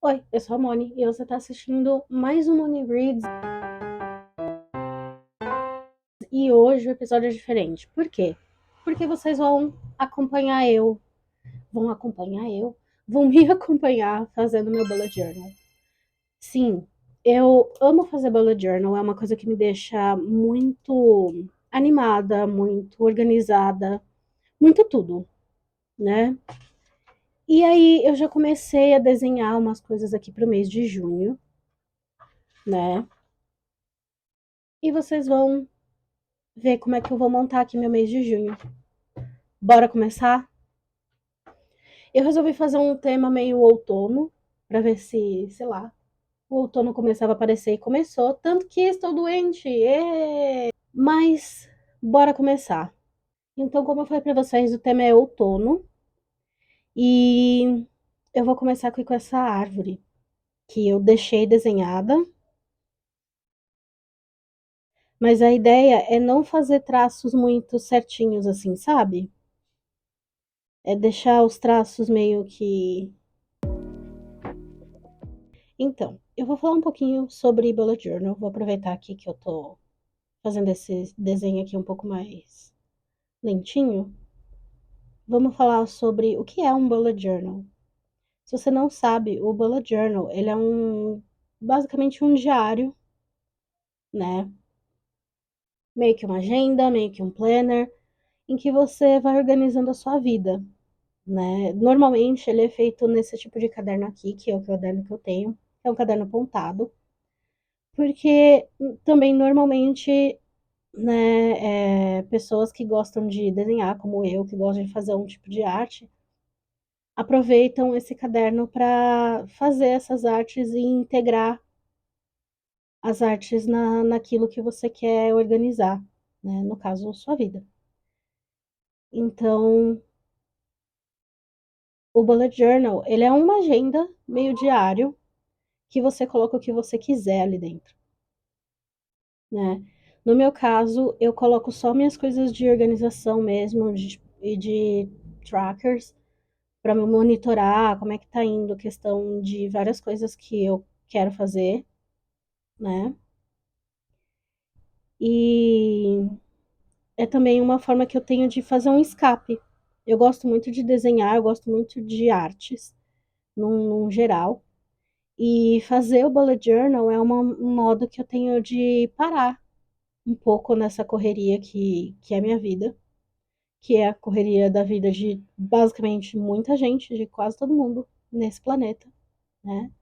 Oi, eu sou a Moni e você tá assistindo mais um Moni Reads e hoje o episódio é diferente. Por quê? Porque vocês vão me acompanhar fazendo meu bullet journal. Sim, eu amo fazer bullet journal, é uma coisa que me deixa muito animada, muito organizada, muito tudo, né? E aí eu já comecei a desenhar umas coisas aqui pro mês de junho, né? E vocês vão ver como é que eu vou montar aqui meu mês de junho. Bora começar? Eu resolvi fazer um tema meio outono, pra ver se, sei lá, o outono começava a aparecer e começou, tanto que estou doente. Mas bora começar. Então, como eu falei pra vocês, o tema é outono e eu vou começar aqui com essa árvore que eu deixei desenhada, mas a ideia é não fazer traços muito certinhos assim, sabe? É deixar os traços meio que. Então, eu vou falar um pouquinho sobre bullet journal. Vou aproveitar aqui que eu tô fazendo esse desenho aqui um pouco mais lentinho. Vamos falar sobre o que é um bullet journal. Se você não sabe, o bullet journal, ele é basicamente um diário, né? Meio que uma agenda, meio que um planner, em que você vai organizando a sua vida, né? Normalmente ele é feito nesse tipo de caderno aqui, que é o caderno que eu tenho, é um caderno apontado, porque também normalmente, né, pessoas que gostam de desenhar, como eu, que gostam de fazer um tipo de arte, aproveitam esse caderno para fazer essas artes e integrar as artes naquilo que você quer organizar, né? No caso, sua vida. Então, o bullet journal, ele é uma agenda meio diário que você coloca o que você quiser ali dentro, né? No meu caso, eu coloco só minhas coisas de organização mesmo e de trackers para me monitorar como é que tá indo a questão de várias coisas que eu quero fazer, né? E é também uma forma que eu tenho de fazer um escape. Eu gosto muito de desenhar, eu gosto muito de artes, num geral. E fazer o bullet journal é um modo que eu tenho de parar um pouco nessa correria que é a minha vida, que é a correria da vida de basicamente muita gente, de quase todo mundo nesse planeta, né?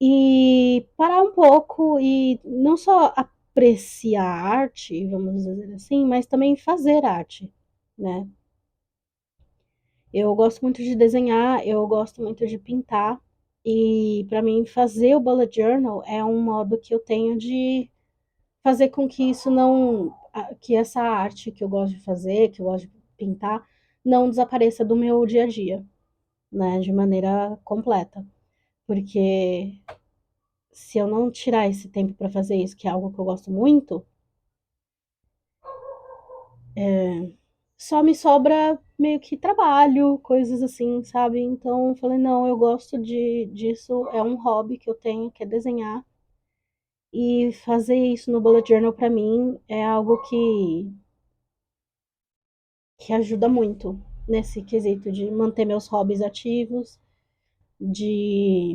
E parar um pouco e não só apreciar a arte, vamos dizer assim, mas também fazer arte, né? Eu gosto muito de desenhar, eu gosto muito de pintar, e para mim fazer o bullet journal é um modo que eu tenho de fazer com que isso não, que essa arte que eu gosto de fazer, que eu gosto de pintar, não desapareça do meu dia a dia, né, de maneira completa. Porque se eu não tirar esse tempo para fazer isso, que é algo que eu gosto muito, só me sobra meio que trabalho, coisas assim, sabe? Então eu falei, não, eu gosto disso, é um hobby que eu tenho, que é desenhar. E fazer isso no bullet journal para mim é algo que ajuda muito nesse quesito de manter meus hobbies ativos, de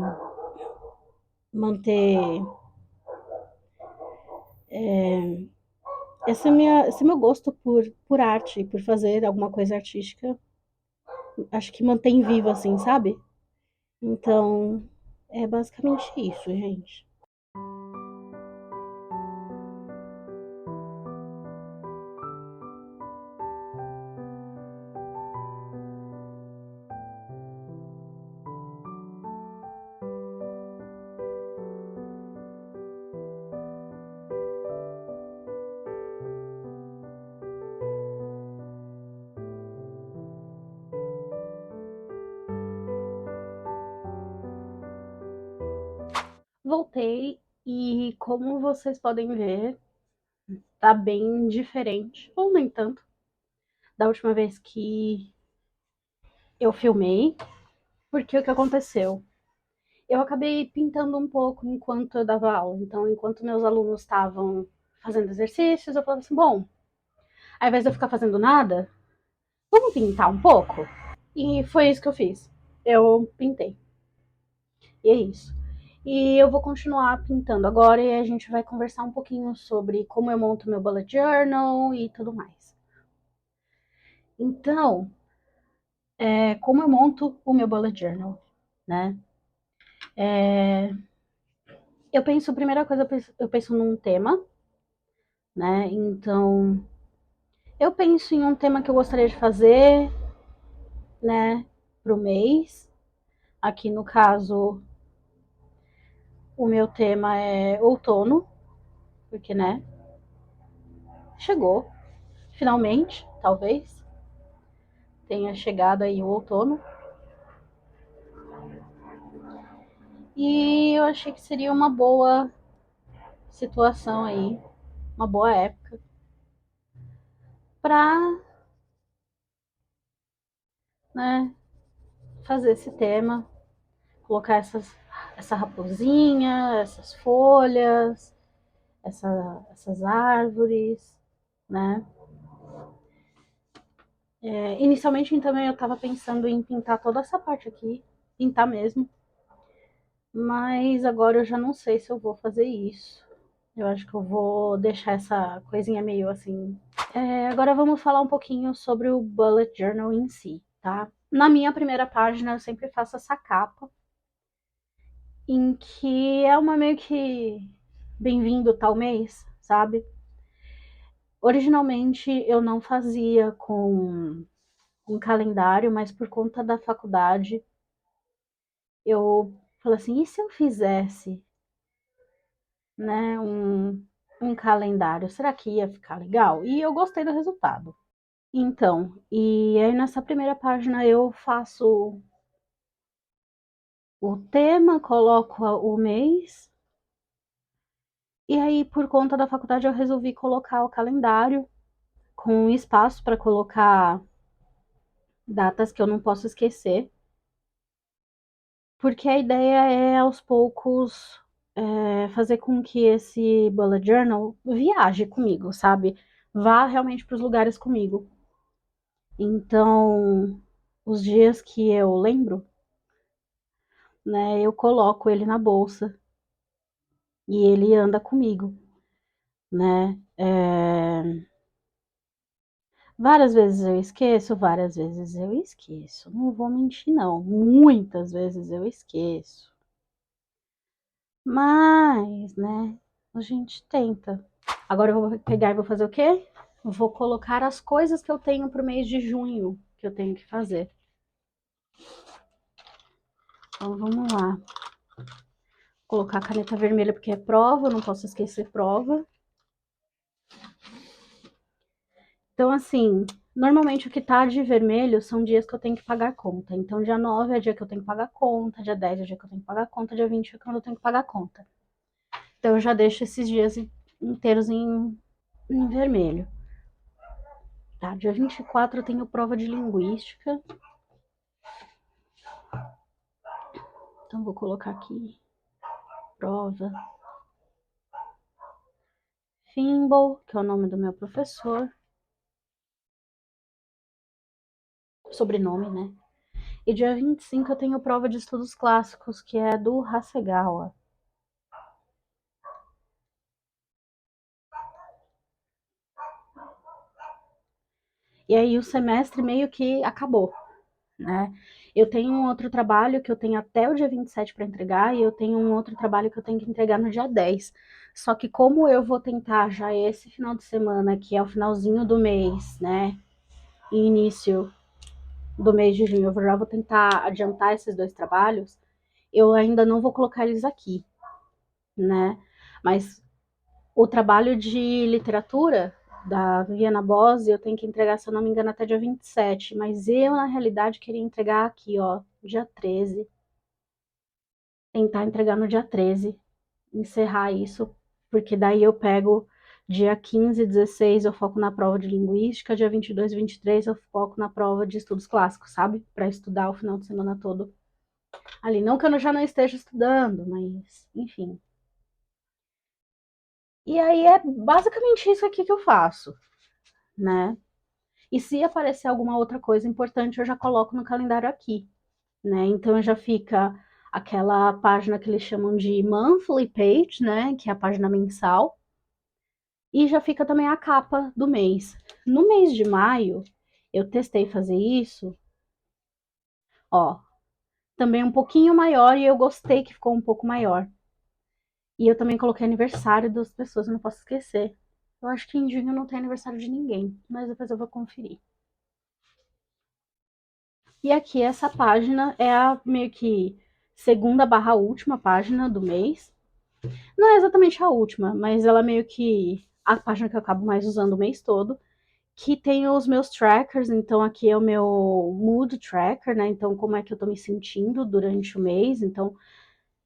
manter esse meu gosto por arte, por fazer alguma coisa artística, acho que mantém vivo, assim, sabe? Então, é basicamente isso, gente. Voltei e, como vocês podem ver, tá bem diferente, ou nem tanto, da última vez que eu filmei, porque o que aconteceu? eu acabei pintando um pouco enquanto eu dava aula. Então, enquanto meus alunos estavam fazendo exercícios, eu falava assim, bom, ao invés de eu ficar fazendo nada, vamos pintar um pouco? E foi isso que eu fiz. Eu pintei. E é isso. E eu vou continuar pintando agora e a gente vai conversar um pouquinho sobre como eu monto meu bullet journal e tudo mais. Então, como eu monto o meu bullet journal, né? Eu penso, a primeira coisa, eu penso num tema, né? Então, eu penso em um tema que eu gostaria de fazer, né, pro mês. Aqui no caso, o meu tema é outono, porque, né, chegou, finalmente, talvez tenha chegado aí o outono. E eu achei que seria uma boa situação aí, uma boa época para, né, fazer esse tema, colocar essa raposinha, essas folhas, essas árvores, né? Inicialmente também eu estava pensando em pintar toda essa parte aqui, pintar mesmo, mas agora eu já não sei se eu vou fazer isso. Eu acho que eu vou deixar essa coisinha meio assim. Agora vamos falar um pouquinho sobre o bullet journal em si, tá? Na minha primeira página eu sempre faço essa capa, em que é uma meio que bem-vindo tal mês, sabe? Originalmente eu não fazia com um calendário, mas por conta da faculdade eu falei assim, e se eu fizesse, né, um calendário? Será que ia ficar legal? E eu gostei do resultado. Então, e aí nessa primeira página eu faço o tema, coloco o mês, e aí por conta da faculdade eu resolvi colocar o calendário com espaço para colocar datas que eu não posso esquecer, porque a ideia é aos poucos fazer com que esse bullet journal viaje comigo, sabe? Vá realmente para os lugares comigo. Então, os dias que eu lembro, né, eu coloco ele na bolsa e ele anda comigo, né? Várias vezes eu esqueço, várias vezes eu esqueço. Não vou mentir, não. Muitas vezes eu esqueço. Mas, né, a gente tenta. Agora eu vou pegar e vou fazer o quê? Vou colocar as coisas que eu tenho pro mês de junho que eu tenho que fazer. Então vamos lá. Colocar a caneta vermelha porque é prova, eu não posso esquecer prova. Então, assim, normalmente o que tá de vermelho são dias que eu tenho que pagar conta. Então, dia 9 é dia que eu tenho que pagar conta, dia 10 é dia que eu tenho que pagar conta, dia 20 é quando eu tenho que pagar conta. Então, eu já deixo esses dias inteiros em vermelho. Tá, dia 24 eu tenho prova de linguística. Então, vou colocar aqui, prova. Fimble, que é o nome do meu professor. Sobrenome, né? E dia 25 eu tenho prova de estudos clássicos, que é do Hasegawa. E aí o semestre meio que acabou, né? Eu tenho um outro trabalho que eu tenho até o dia 27 para entregar e eu tenho um outro trabalho que eu tenho que entregar no dia 10. Só que como eu vou tentar já esse final de semana, que é o finalzinho do mês, né? E início do mês de junho, eu já vou tentar adiantar esses dois trabalhos, eu ainda não vou colocar eles aqui, né? Mas o trabalho de literatura da Viviana Bose, eu tenho que entregar, se eu não me engano, até dia 27. Mas eu, na realidade, queria entregar aqui, ó, dia 13. Tentar entregar no dia 13. Encerrar isso, porque daí eu pego dia 15 e 16, eu foco na prova de linguística, dia 22 e 23 eu foco na prova de estudos clássicos, sabe? Para estudar o final de semana todo. Ali, não que eu já não esteja estudando, mas enfim. E aí é basicamente isso aqui que eu faço, né? E se aparecer alguma outra coisa importante, eu já coloco no calendário aqui, né? Então já fica aquela página que eles chamam de monthly page, né? Que é a página mensal. E já fica também a capa do mês. No mês de maio, eu testei fazer isso, ó, também um pouquinho maior e eu gostei que ficou um pouco maior. E eu também coloquei aniversário das pessoas, eu não posso esquecer. Eu acho que em junho não tem aniversário de ninguém, mas depois eu vou conferir. E aqui essa página é a meio que segunda barra última página do mês. Não é exatamente a última, mas ela meio que a página que eu acabo mais usando o mês todo. Que tem os meus trackers, então aqui é o meu mood tracker, né? Então, como é que eu tô me sentindo durante o mês. Então,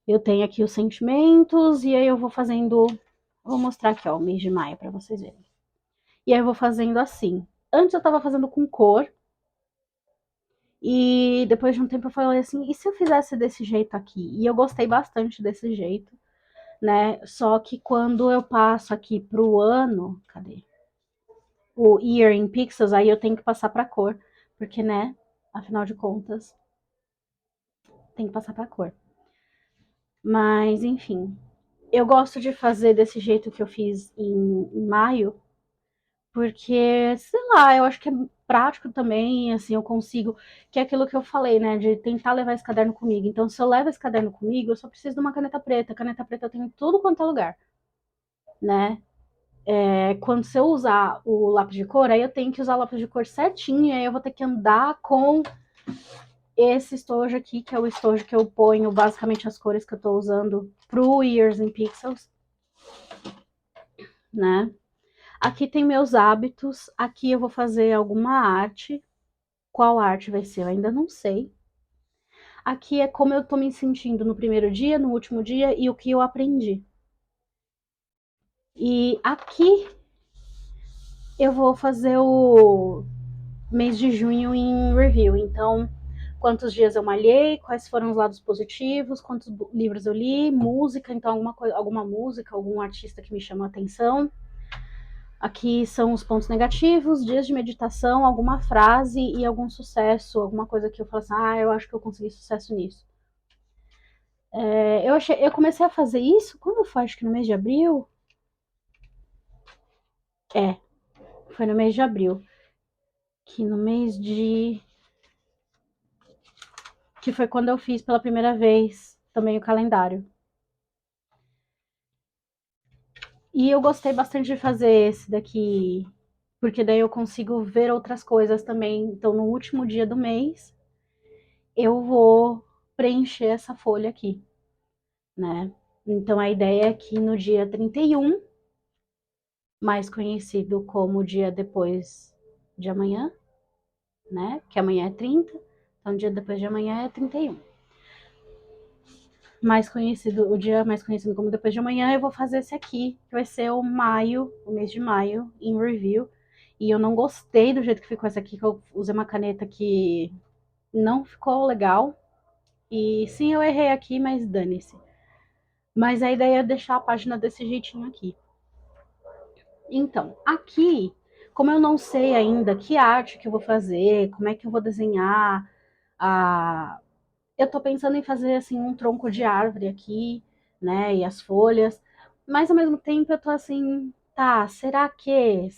eu tenho aqui os sentimentos, e aí eu vou fazendo. Vou mostrar aqui, ó, o mês de maio para vocês verem. E aí eu vou fazendo assim. Antes eu tava fazendo com cor, e depois de um tempo eu falei assim, e se eu fizesse desse jeito aqui? E eu gostei bastante desse jeito, né? Só que quando eu passo aqui pro ano, cadê? O year em pixels, aí eu tenho que passar para cor, porque, né, afinal de contas, tem que passar para cor. Mas, enfim, eu gosto de fazer desse jeito que eu fiz em maio, porque, sei lá, eu acho que é prático também, assim, eu consigo, que é aquilo que eu falei, né, de tentar levar esse caderno comigo. Então, se eu levo esse caderno comigo, eu só preciso de uma caneta preta. Caneta preta eu tenho em tudo quanto é lugar, né? Quando se eu usar o lápis de cor, aí eu tenho que usar o lápis de cor certinho, e aí eu vou ter que andar com esse estojo aqui, que é o estojo que eu ponho basicamente as cores que eu tô usando pro Years in Pixels, né? Aqui tem meus hábitos, aqui eu vou fazer alguma arte. Qual arte vai ser? Eu ainda não sei. Aqui é como eu tô me sentindo no primeiro dia, no último dia e o que eu aprendi. E aqui eu vou fazer o mês de junho em review. Então, quantos dias eu malhei, quais foram os lados positivos, quantos livros eu li, música, então alguma música, algum artista que me chamou a atenção. Aqui são os pontos negativos, dias de meditação, alguma frase e algum sucesso, alguma coisa que eu falo assim, eu acho que eu consegui sucesso nisso. Eu comecei a fazer isso quando foi? Acho que no mês de abril? É, foi no mês de abril. Que no mês de que foi quando eu fiz pela primeira vez também o calendário. E eu gostei bastante de fazer esse daqui, porque daí eu consigo ver outras coisas também. Então, no último dia do mês, eu vou preencher essa folha aqui, né? Então, a ideia é que no dia 31, mais conhecido como o dia depois de amanhã, né? Que amanhã é 30, então o dia depois de amanhã é 31. O dia mais conhecido como depois de amanhã, eu vou fazer esse aqui, que vai ser o maio, o mês de maio, em review. E eu não gostei do jeito que ficou essa aqui, que eu usei uma caneta que não ficou legal. E sim, eu errei aqui, mas dane-se. Mas a ideia é deixar a página desse jeitinho aqui. Então, aqui, como eu não sei ainda que arte que eu vou fazer, como é que eu vou desenhar, a, eu tô pensando em fazer assim um tronco de árvore aqui, né, e as folhas, mas ao mesmo tempo eu tô assim, tá, será que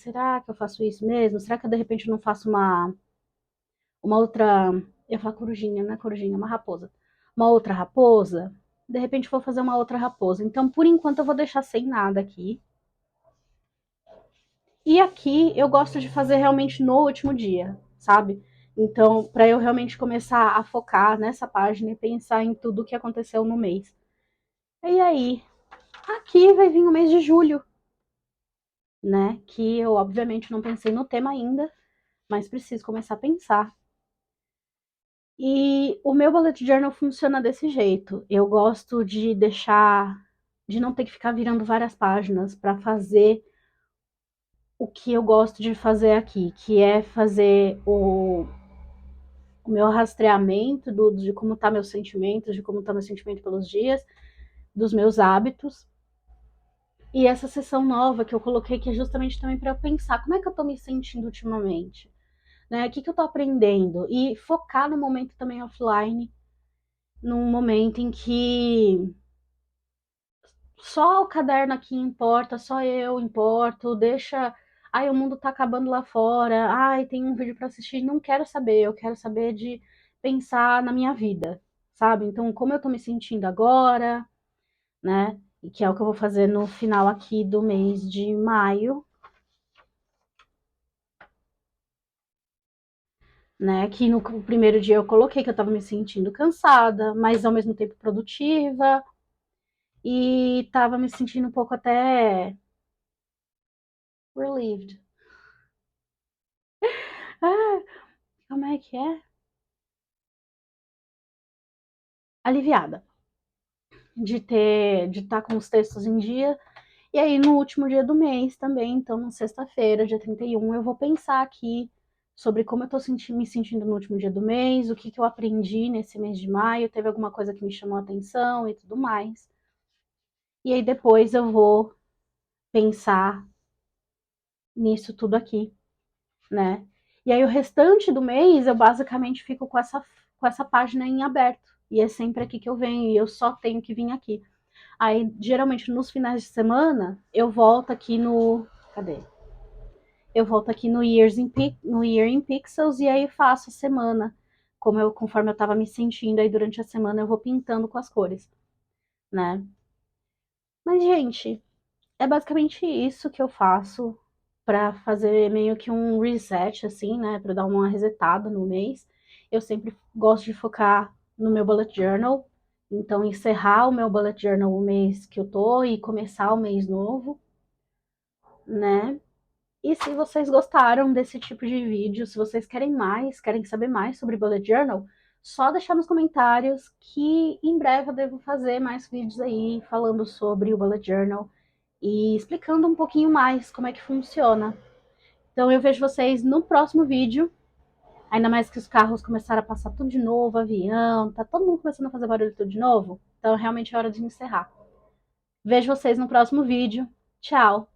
eu faço isso mesmo? Será que eu de repente não faço uma outra, eu ia falar corujinha, não é corujinha, é uma raposa. Uma outra raposa? De repente eu vou fazer uma outra raposa. Então, por enquanto eu vou deixar sem nada aqui. E aqui eu gosto de fazer realmente no último dia, sabe? Então, para eu realmente começar a focar nessa página e pensar em tudo o que aconteceu no mês. E aí, aqui vai vir o mês de julho, né? Que eu obviamente não pensei no tema ainda, mas preciso começar a pensar. E o meu bullet journal funciona desse jeito. Eu gosto de deixar, de não ter que ficar virando várias páginas para fazer o que eu gosto de fazer aqui, que é fazer o meu rastreamento de como tá meus sentimentos, de como tá meu sentimento pelos dias, dos meus hábitos. E essa sessão nova que eu coloquei, que é justamente também para eu pensar como é que eu tô me sentindo ultimamente, né? O que eu tô aprendendo? E focar no momento também offline, num momento em que só o caderno aqui importa, só eu importo, deixa. Ai, o mundo tá acabando lá fora. Ai, tem um vídeo para assistir. Não quero saber, eu quero saber de pensar na minha vida, sabe? Então, como eu tô me sentindo agora, né? E que é o que eu vou fazer no final aqui do mês de maio, né? Que no primeiro dia eu coloquei que eu tava me sentindo cansada, mas ao mesmo tempo produtiva, e tava me sentindo um pouco até relieved. Ah, como é que é? Aliviada de estar com os textos em dia. E aí, no último dia do mês também, então, na sexta-feira, dia 31, eu vou pensar aqui sobre como eu tô me sentindo no último dia do mês, o que que eu aprendi nesse mês de maio, teve alguma coisa que me chamou a atenção e tudo mais. E aí, depois eu vou pensar nisso tudo aqui, né? E aí, o restante do mês, eu basicamente fico com essa página em aberto. E é sempre aqui que eu venho, e eu só tenho que vir aqui. Aí, geralmente, nos finais de semana, eu volto aqui no. Cadê? Eu volto aqui no Year in Pixels e aí faço a semana. Conforme eu tava me sentindo aí durante a semana, eu vou pintando com as cores, né? Mas, gente, é basicamente isso que eu faço pra fazer meio que um reset, assim, né? Pra dar uma resetada no mês. Eu sempre gosto de focar no meu bullet journal. Então, encerrar o meu bullet journal o mês que eu tô e começar o mês novo, né? E se vocês gostaram desse tipo de vídeo, se vocês querem mais, querem saber mais sobre Bullet Journal, só deixar nos comentários que em breve eu devo fazer mais vídeos aí falando sobre o Bullet Journal e explicando um pouquinho mais como é que funciona. Então eu vejo vocês no próximo vídeo, ainda mais que os carros começaram a passar tudo de novo, avião, tá todo mundo começando a fazer barulho tudo de novo, então realmente é hora de encerrar. Vejo vocês no próximo vídeo. Tchau!